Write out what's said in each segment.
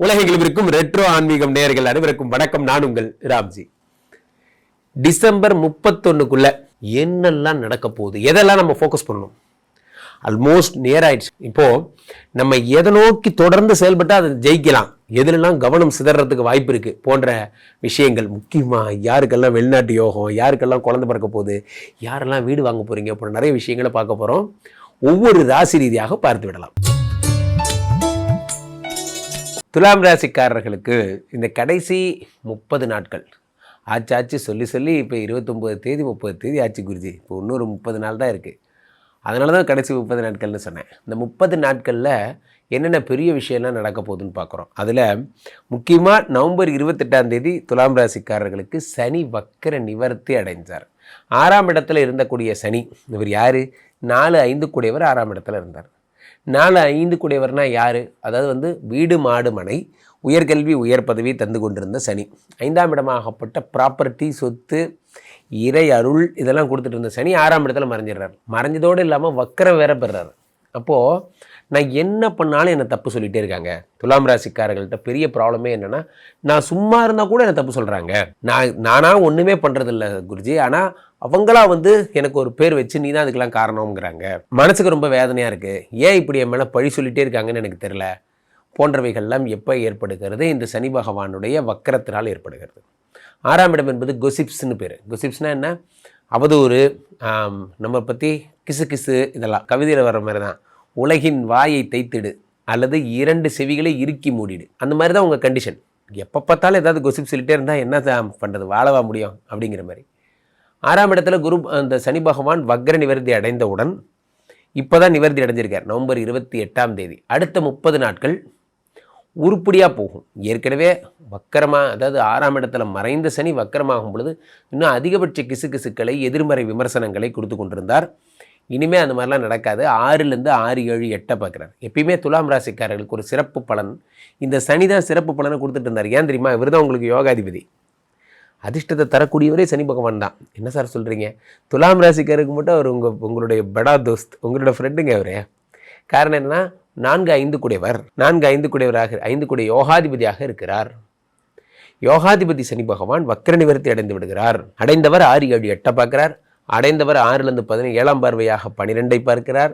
உலகெங்கிலும் இருக்கும் ரெட்ரோ ஆன்மீகம் நேயர்கள் அனைவருக்கும் வணக்கம். நான் உங்கள் ராம்ஜி. டிசம்பர் 31க்குள்ள என்னெல்லாம் நடக்க போகுது, எதெல்லாம் நம்ம ஃபோக்கஸ் பண்ணணும்? ஆல்மோஸ்ட் நியர் ஆயிடுச்சு. இப்போ நம்ம எதை நோக்கி தொடர்ந்து செயல்பட்டால் அதை ஜெயிக்கலாம், எதுலாம் கவனம் சிதறதுக்கு வாய்ப்பு இருக்கு போன்ற விஷயங்கள், முக்கியமாக யாருக்கெல்லாம் வெளிநாட்டு யோகம், யாருக்கெல்லாம் குழந்தை பிறக்க போகுது, யாரெல்லாம் வீடு வாங்க போறீங்க போன்ற நிறைய விஷயங்களை பார்க்க போறோம். ஒவ்வொரு ராசி ரீதியாக பார்த்து விடலாம். துலாம் ராசிக்காரர்களுக்கு இந்த கடைசி 30 நாட்கள் ஆச்சு சொல்லி இப்போ 29 தேதி 30 தேதி ஆச்சு குருஜி. இப்போ இன்னொரு 30 நாள் தான் இருக்குது. அதனால தான் கடைசி 30 நாட்கள்னு சொன்னேன். இந்த 30 நாட்களில் என்னென்ன பெரிய விஷயம்லாம் நடக்க போகுதுன்னு பார்க்குறோம். அதில் முக்கியமாக நவம்பர் 28ஆம் தேதி துலாம் ராசிக்காரர்களுக்கு சனி வக்கர நிவர்த்தி அடைந்தார். 6ஆம் இடத்துல இருந்தக்கூடிய சனி, இவர் யார்? 4-5 கூடியவர் 6ஆம் இடத்துல இருந்தார். 4-5 கூடியவர்னா யார்? அதாவது வீடு மாடு மனை உயர்கல்வி உயர் பதவி தந்து கொண்டிருந்த சனி, 5ஆம் இடமாகப்பட்ட ப்ராப்பர்ட்டி சொத்து இறை அருள் இதெல்லாம் கொடுத்துட்டு இருந்த சனி 6ஆம் இடத்துல மறைஞ்சிடுறார். மறைஞ்சதோடு இல்லாமல் வக்கரம் வேற பெறார். அப்போது நான் என்ன பண்ணாலும் என்னை தப்பு சொல்லிகிட்டே இருக்காங்க. துலாம் ராசிக்காரர்கள்ட்ட பெரிய ப்ராப்ளமே என்னென்னா, நான் சும்மா இருந்தால் கூட என்னை தப்பு சொல்கிறாங்க. நானாக ஒன்றுமே பண்ணுறதில்ல குருஜி, ஆனால் அவங்களா எனக்கு ஒரு பேர் வச்சு நீ தான் அதுக்கெல்லாம் காரணம்ங்கிறாங்க. மனசுக்கு ரொம்ப வேதனையாக இருக்குது. ஏன் இப்படி என் மேலே பழி சொல்லிகிட்டே இருக்காங்கன்னு எனக்கு தெரியல போன்றவைகள்லாம் எப்போ ஏற்படுகிறது? இந்த சனி பகவானுடைய வக்கரத்தினால் ஏற்படுகிறது. 6ஆம் இடம் என்பது கொசிப்ஸ்னு பேர். கொசிப்ஸ்னால் என்ன? அவதூறு, நம்ம பற்றி கிசு கிசு, இதெல்லாம் கவிதையில் வர்ற மாதிரி தான். உலகின் வாயை தைத்திடு அல்லது 2 செவிகளை இறுக்கி மூடிடு, அந்த மாதிரி தான் உங்கள் கண்டிஷன். எப்போ பார்த்தாலும் ஏதாவது கொசிப் சொல்லிகிட்டே இருந்தால் என்ன தான் பண்ணுறது, வாழவா முடியும் அப்படிங்கிற மாதிரி. 6ஆம் இடத்துல குரு அந்த சனி பகவான் வக்ர நிவர்த்தி அடைந்தவுடன் இப்போ தான் நிவர்த்தி அடைஞ்சிருக்கார் நவம்பர் 28ஆம் தேதி. அடுத்த 30 நாட்கள் உருப்படியாக போகும். ஏற்கனவே வக்கரமாக, அதாவது 6ஆம் இடத்துல மறைந்த சனி வக்கரமாகும் பொழுது இன்னும் அதிகபட்ச கிசுக்களை எதிர்மறை விமர்சனங்களை கொடுத்து கொண்டிருந்தார். இனிமேல் அந்த மாதிரிலாம் நடக்காது. 6லேருந்து 6, 7, 8 பார்க்குறார். எப்பயுமே துலாம் ராசிக்காரர்களுக்கு ஒரு சிறப்பு பலன், இந்த சனி தான் சிறப்பு பலனை கொடுத்துட்டு இருந்தார். ஏன் தெரியுமா? இவர் தான் உங்களுக்கு யோகாதிபதி. அதிர்ஷ்டத்தை தரக்கூடியவரே சனி பகவான் தான். என்ன சார் சொல்கிறீங்க? துலாம் ராசிக்காரருக்கு மட்டும் அவர் உங்களுடைய பெடா தோஸ்த், உங்களோட ஃப்ரெண்டுங்க அவரே. காரணம் என்னன்னா, 4-5 கூடியவர், 4-5 கூடியவராக, 5 கூடிய யோகாதிபதியாக இருக்கிறார். யோகாதிபதி சனி பகவான் வக்கர நிவர்த்தி அடைந்து விடுகிறார். அடைந்தவர் 6, 7, 8 பார்க்கிறார். அடைந்தவர் 6லேருந்து 17 7ஆம் பார்வையாக 12ஐ பார்க்கிறார்.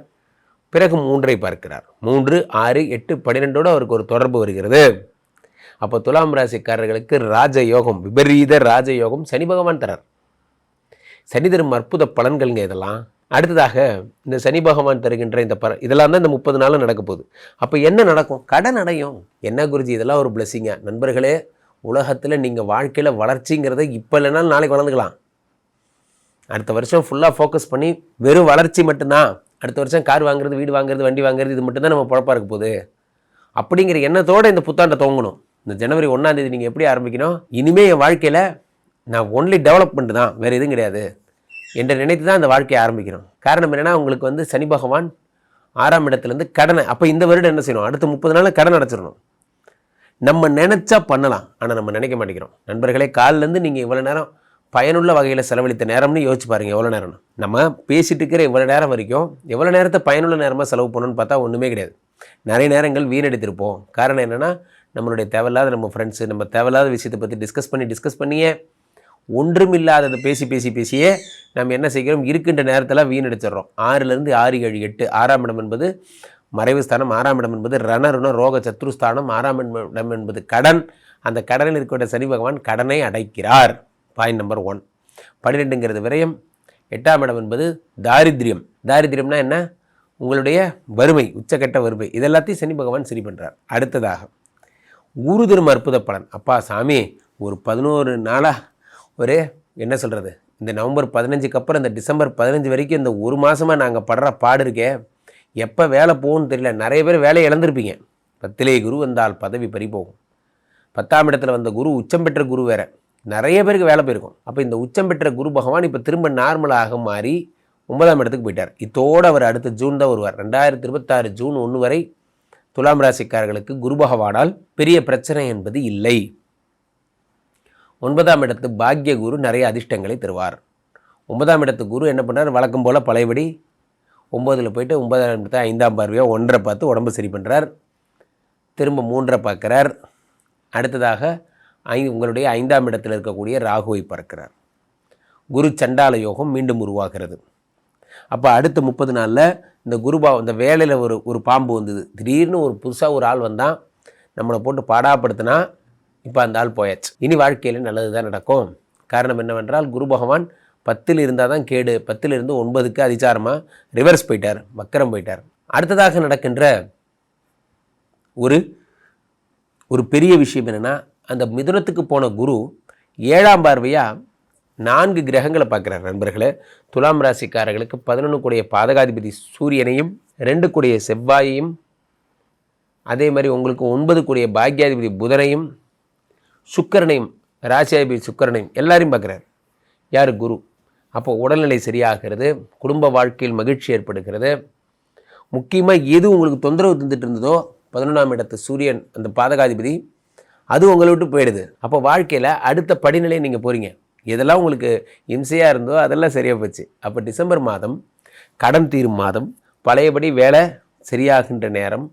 பிறகு 3ஐ பார்க்கிறார். 3, 6, 8, 12ஓடு அவருக்கு ஒரு தொடர்பு வருகிறது. அப்போ துலாம் ராசிக்காரர்களுக்கு ராஜயோகம், விபரீத ராஜயோகம் சனி பகவான் தரார். சனி தரும் அற்புத பலன்கள்ங்க இதெல்லாம். அடுத்ததாக இந்த சனி பகவான் தருகின்ற இந்த இதெல்லாம் தான் இந்த 30 நாளும் நடக்க போகுது. அப்போ என்ன நடக்கும்? கடன் அடையும். என்ன குருஜி இதெல்லாம் ஒரு பிளெஸிங்கா? நண்பர்களே, உலகத்தில் நீங்கள் வாழ்க்கையில் வளர்ச்சிங்கிறத இப்போ இல்லைனாலும் நாளைக்கு வளர்ந்துக்கலாம். அடுத்த வருஷம் ஃபுல்லாக ஃபோக்கஸ் பண்ணி வெறும் வளர்ச்சி மட்டும்தான், அடுத்த வருஷம் கார் வாங்குறது, வீடு வாங்குறது, வண்டி வாங்குறது, இது மட்டும்தான் நம்ம பொழப்பாக இருக்க போகுது அப்படிங்கிற எண்ணத்தோடு இந்த புத்தாண்டை துவங்கணும். இந்த ஜனவரி 1ஆம் தேதி நீங்கள் எப்படி ஆரம்பிக்கணும்? இனிமேல் என் வாழ்க்கையில் நான் ஒன்லி டெவலப்மெண்ட் தான், வேறு எதுவும் கிடையாது என்று நினைத்து தான் அந்த வாழ்க்கையை ஆரம்பிக்கணும். காரணம் என்னென்னா, உங்களுக்கு சனி பகவான் 6ஆம் இடத்துலேருந்து கடனை, அப்போ இந்த வருடம் என்ன செய்யணும்? அடுத்த 30 நாளில் கடன் அடைச்சிடணும். நம்ம நினச்சா பண்ணலாம், ஆனால் நம்ம நினைக்க மாட்டேங்கிறோம். நண்பர்களே, காலிலேருந்து நீங்கள் இவ்வளோ நேரம் பயனுள்ள வகையில் செலவழித்த நேரம்னு யோசிச்சு பாருங்கள். எவ்வளோ நேரம்னு நம்ம பேசிகிட்டு இருக்கிற இவ்வளோ நேரம் வரைக்கும் எவ்வளோ நேரத்தை பயனுள்ள நேரமாக செலவு பண்ணணும்னு பார்த்தா ஒன்றுமே கிடையாது. நிறைய நேரங்கள் வீணடித்திருப்போம். காரணம் என்னென்னா, நம்மளுடைய தேவையில்லாத நம்ம ஃப்ரெண்ட்ஸு, நம்ம தேவையில்லாத விஷயத்தை பற்றி டிஸ்கஸ் பண்ணியே, ஒன்றுமில்லாததை பேசியே நம்ம என்ன செய்கிறோம்? இருக்கின்ற நேரத்தில் வீணடிச்சிடறோம். 6லேருந்து 6, 7, 8. 6ஆம் இடம் என்பது மறைவு ஸ்தானம். 6ஆம் இடம் என்பது ரணருண ரோக சத்ருஸ்தானம். 6ஆம் இடம் என்பது கடன். அந்த கடனில் இருக்கிற சனி பகவான் கடனை அடைக்கிறார். Point number 1. 12ங்கிறது விரயம். 8ஆம் இடம் என்பது தாரித்யம். தாரித்யம்னா என்ன? உங்களுடைய வறுமை, உச்சக்கட்ட வறுமை. இதெல்லாத்தையும் சனி பகவான் சரி பண்ணுறார். அடுத்ததாக குரு தரும் அற்புத பலன். அப்பா சாமி, ஒரு 11 நாளாக ஒரு என்ன சொல்கிறது, இந்த நவம்பர் 15க்கு அப்புறம் இந்த டிசம்பர் 15 வரைக்கும் இந்த ஒரு மாதமாக நாங்கள் படுற பாடு இருக்கே, எப்போ வேலை போகும்னு தெரியல. நிறைய பேர் வேலையை இழந்திருப்பீங்க. 10லே குரு வந்தால் பதவி பறிபோகும். 10ஆம் இடத்துல வந்த குரு உச்சம் பெற்ற குரு வேறு, நிறைய பேருக்கு வேலை போயிருக்கும். அப்போ இந்த உச்சம் பெற்ற குரு பகவான் இப்போ திரும்ப நார்மலாக மாறி 9ஆம் இடத்துக்கு போயிட்டார். இதோடு அவர் அடுத்த ஜூன் தான் வருவார். 2026 ஜூன் 1 வரை துலாம் ராசிக்காரர்களுக்கு குரு பகவானால் பெரிய பிரச்சனை என்பது இல்லை. 9ஆம் இடத்து பாக்ய குரு நிறைய அதிர்ஷ்டங்களை தருவார். 9ஆம் இடத்து குரு என்ன பண்ணுறார்? வழக்கம் போல் பழையபடி 9ல் போயிட்டு 9ஆம் இடத்தை 5ஆம் பார்வையாக 1 பார்த்து உடம்பு சரி பண்ணுறார். திரும்ப 3 பார்க்குறார். அடுத்ததாக உங்களுடைய 5ஆம் இடத்தில் இருக்கக்கூடிய ராகுவை பார்க்கிறார். குரு சண்டால யோகம் மீண்டும் உருவாகிறது. அப்போ அடுத்த 30 நாளில் இந்த இந்த வேலையில் ஒரு பாம்பு வந்தது. திடீர்னு புதுசாக ஒரு ஆள் வந்தால் நம்மளை போட்டு பாடாப்படுத்தினா இப்போ அந்த ஆள் போயாச்சு. இனி வாழ்க்கையில் நல்லது தான் நடக்கும். காரணம் என்னவென்றால் குரு பகவான் 10ல் இருந்தால் தான் கேடு. 10ல் இருந்து 9க்கு அதிசாரமாக ரிவர்ஸ் போயிட்டார், வக்கரம் போயிட்டார். அடுத்ததாக நடக்கின்ற ஒரு பெரிய விஷயம் என்னென்னா, அந்த மிதுனத்துக்கு போன குரு 7ஆம் பார்வையாக 4 கிரகங்களை பார்க்குறார். நண்பர்களே, துலாம் ராசிக்காரர்களுக்கு 11 கூடிய பாதகாதிபதி சூரியனையும் 2 கூடிய செவ்வாயையும், அதே மாதிரி உங்களுக்கு 9 கூடிய பாக்யாதிபதி புதனையும், சுக்கிரனையும், ராசியாதிபதி சுக்கிரனையும் எல்லாரையும் பார்க்குறார். யார்? குரு. அப்போ உடல்நிலை சரியாகிறது, குடும்ப வாழ்க்கையில் மகிழ்ச்சி ஏற்படுகிறது. முக்கியமாக எது உங்களுக்கு தொந்தரவு தந்துட்டு இருந்ததோ 11ஆம் இடத்து சூரியன், அந்த பாதகாதிபதி, அது உங்களை விட்டு போயிடுது. அப்போ வாழ்க்கையில் அடுத்த படிநிலையை நீங்கள் போகிறீங்க. எதெல்லாம் உங்களுக்கு இம்சையாக இருந்தோ அதெல்லாம் சரியாக போச்சு. அப்போ டிசம்பர் மாதம் கடன் தீரும் மாதம், பழையபடி வேலை சரியாகின்ற நேரம்.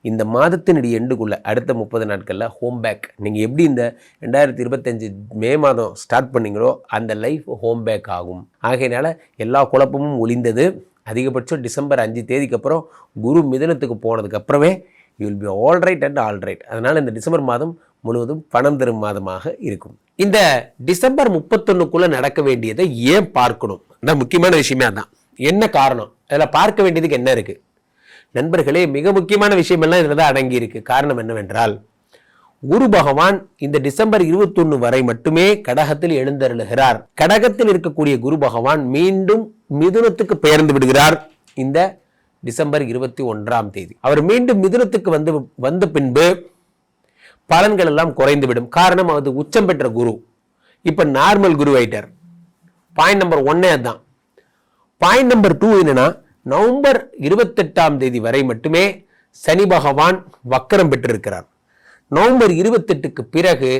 இந்த மாதத்தினுடைய எண்டுக்குள்ளே அடுத்த 30 நாட்களில் ஹோம் பேக். நீங்கள் எப்படி இந்த 2025 மே மாதம் ஸ்டார்ட் பண்ணிங்களோ அந்த லைஃப் ஹோம் பேக் ஆகும். ஆகையினால எல்லா குழப்பமும் ஒளிந்தது. அதிகபட்சம் டிசம்பர் 5 தேதிக்கு அப்புறம் குரு மிதுனத்துக்கு போனதுக்கப்புறமே you will be all right and all right. அதனால் இந்த டிசம்பர் மாதம் முழுவதும் பணம் தரும் மாதமாக இருக்கும். இந்த டிசம்பர் 31க்குள்ளே நடக்க வேண்டியதை ஏன் பார்க்கணும்? இந்த முக்கியமான விஷயமே அதான். என்ன காரணம்? அதில் பார்க்க வேண்டியதுக்கு என்ன இருக்குது? நண்பர்களே, மிக முக்கியமான விஷயமெல்லாம் இதில் தான் அடங்கி இருக்கு. காரணம் என்னவென்றால், குரு பகவான் இந்த டிசம்பர் 21 வரை மட்டுமே கடகத்தில் எழுந்தருளுகிறார். கடகத்தில் இருக்கக்கூடிய குரு பகவான் மீண்டும் மிதுனத்துக்கு பெயர்ந்து விடுகிறார் இந்த டிசம்பர் 21ஆம் தேதி. அவர் மீண்டும் மிதுனத்துக்கு வந்த பின்பு பலன்கள் எல்லாம் குறைந்து விடும். காரணம், அது உச்சம் பெற்ற குரு இப்ப நார்மல் குரு ஆயிட்டார். பாயிண்ட் நம்பர் 1 அதுதான். பாயிண்ட் நம்பர் 2 என்னன்னா, நவம்பர் 28ஆம் தேதி வரை மட்டுமே சனி பகவான் வக்கரம் பெற்றிருக்கிறார். நவம்பர் 28க்கு பிறகு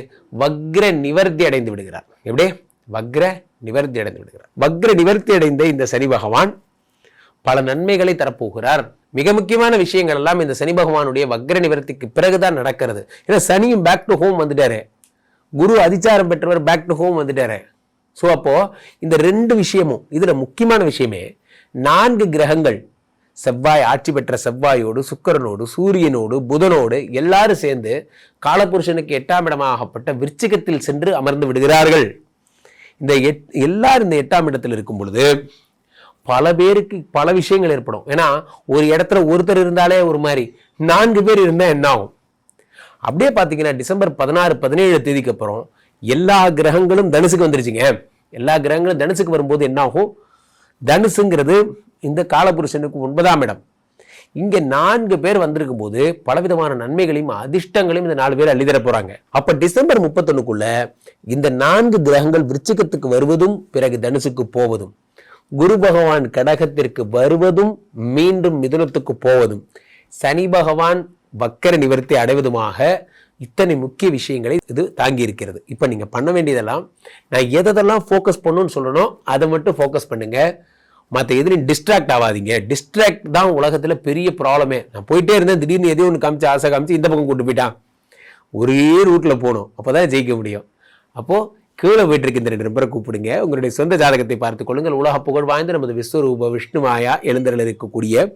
வக்ர நிவர்த்தி அடைந்து விடுகிறார். எப்படி? வக்ர நிவர்த்தி அடைந்து விடுகிறார். வக்ர நிவர்த்தி அடைந்த இந்த சனி பகவான் பல நன்மைகளை தரப்போகிறார். மிக முக்கியமான விஷயங்கள் எல்லாம் இந்த சனி பகவானுடைய வக்ர நிவர்த்திக்கு பிறகுதான் நடக்கிறது. ஏன்னா சனியும் பேக் டு ஹோம் வந்துட்டாரு, குரு அதிச்சாரம் பெற்றவர் பேக் டு ஹோம் வந்துட்டாரு. ஸோ அப்போ இந்த 2 விஷயமும், இதுல முக்கியமான விஷயமே 4 கிரகங்கள், செவ்வாய் ஆட்சி பெற்ற செவ்வாயோடு, சுக்கிரனோடு, சூரியனோடு, புதனோடு எல்லாரும் சேர்ந்து காலபுருஷனுக்கு 8ஆம் இடமாகப்பட்ட விருச்சிகத்தில் சென்று அமர்ந்து விடுகிறார்கள். இந்த எல்லாரும் இந்த 8ஆம் இடத்தில் இருக்கும் பொழுது பல பேருக்கு பல விஷயங்கள் ஏற்படும். ஏன்னா ஒரு இடத்துல ஒருத்தர் இருந்தாலே ஒரு மாதிரி, 4 பேர் இருந்தால் என்ன ஆகும்? அப்படியே பார்த்தீங்கன்னா டிசம்பர் 16, 17 தேதிக்கு அப்புறம் எல்லா கிரகங்களும் தனுசுக்கு வந்துருச்சுங்க. எல்லா கிரகங்களும் தனுசுக்கு வரும்போது என்ன ஆகும்? தனுசுங்கிறது இந்த காலபுருஷனுக்கு 9ஆம் இடம். இங்க 4 பேர் வந்திருக்கும் போது பலவிதமான நன்மைகளையும் அதிர்ஷ்டங்களையும் இந்த 4 பேர் அள்ளித்தர போறாங்க. அப்ப டிசம்பர் 31க்குள்ள இந்த 4 கிரகங்கள் விருச்சிகத்துக்கு வருவதும் பிறகு தனுசுக்கு போவதும், குரு பகவான் கடகத்திற்கு வருவதும் மீண்டும் மிதுனத்துக்கு போவதும், சனி பகவான் வக்கர நிவர்த்தி அடைவதுமாக இத்தனை முக்கிய விஷயங்களை இது தாங்கி இருக்கிறது. இப்போ நீங்க பண்ண வேண்டியதெல்லாம், நான் எதெல்லாம் ஃபோக்கஸ் பண்ணணும்னு சொல்லணும் அதை மட்டும் ஃபோக்கஸ் பண்ணுங்க. மற்ற எதுலையும் டிஸ்ட்ராக்ட் ஆகாதீங்க. டிஸ்ட்ராக்ட் தான் உலகத்தில் பெரிய ப்ராப்ளமே. நான் போயிட்டே இருந்தேன், திடீர்னு எதையும் ஒன்று காமிச்சு ஆசை காமிச்சு இந்த பக்கம் கூட்டு போயிட்டான். ஒரே ரூட்டில் போகணும், அப்போ தான் ஜெயிக்க முடியும். அப்போது கீழே போயிட்டு இருக்க இந்த 2 நம்பரை கூப்பிடுங்க. உங்களுடைய சொந்த ஜாதகத்தை பார்த்துக் கொள்ளுங்கள். உலக புகழ் வாய்ந்த நமது விஸ்வரூப விஷ்ணுமாயா எழுந்தருள் இருக்கக்கூடிய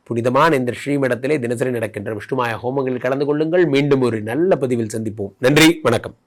புனிதமான இந்த ஸ்ரீமடத்திலே தினசரி நடக்கின்ற விஷ்ணுமாயா ஹோமங்களில் கலந்து கொள்ளுங்கள். மீண்டும் ஒரு நல்ல பதிவில் சந்திப்போம். நன்றி, வணக்கம்.